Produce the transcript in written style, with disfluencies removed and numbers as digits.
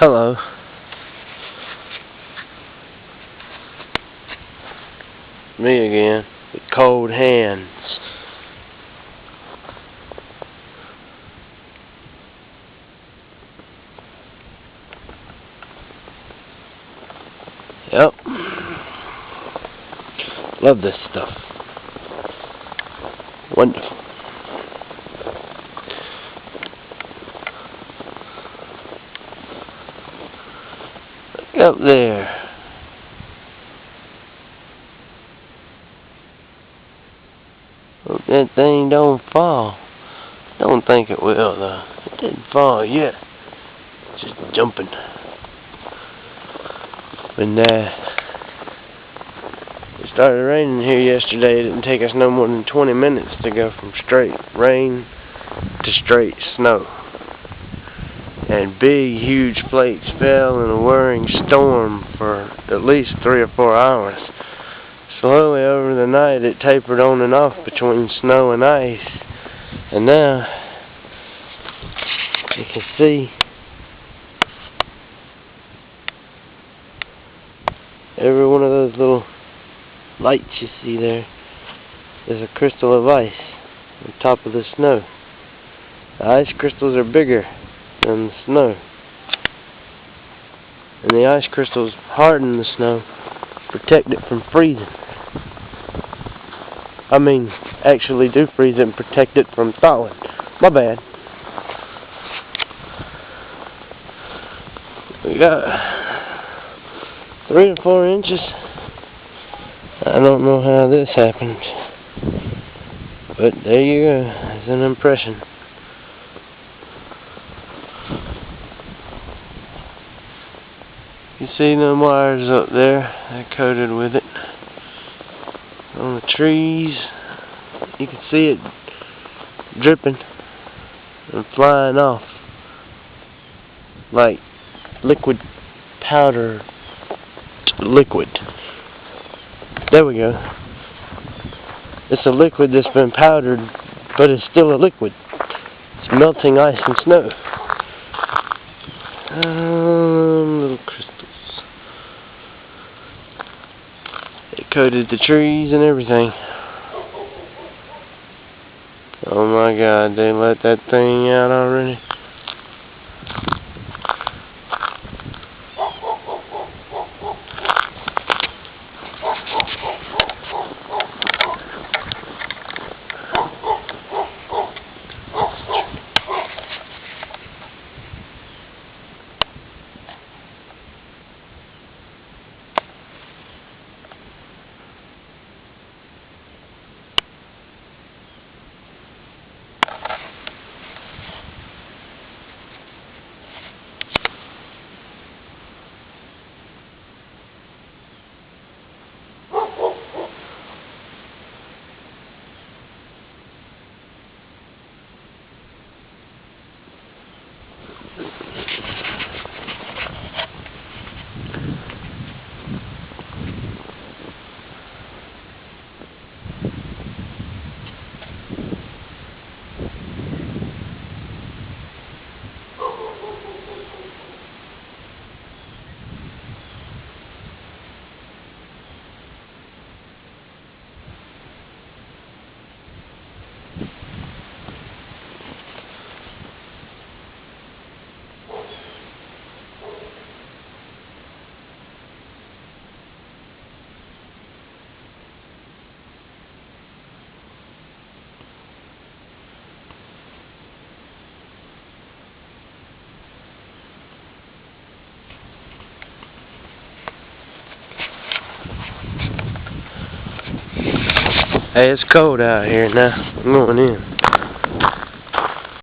Hello. Me again, with cold hands. Yep. Love this stuff. Wonderful. Look up there. Hope that thing don't fall. Don't think it will though. It didn't fall yet. Just jumping. When it started raining here yesterday, it didn't take us no more than 20 minutes to go from straight rain to straight snow. And big, huge flakes fell in a whirring storm for at least 3 or 4 hours. Slowly over the night, it tapered on and off between snow and ice. And now, you can see every one of those little lights you see there is a crystal of ice on top of the snow. The ice crystals are bigger than the snow. And the ice crystals harden the snow, protect it from freezing. I mean, actually do freeze it and protect it from thawing. My bad. We got 3 or 4 inches. I don't know how this happened, but there you go. It's an impression. You see them wires up there? They're coated with it. On the trees, you can see it dripping and flying off like liquid powder. Liquid. There we go. It's a liquid that's been powdered, but it's still a liquid. It's melting ice and snow. Little crystals. It coated the trees and everything. Oh my God, they let that thing out already. Hey, it's cold out here now. I'm going in.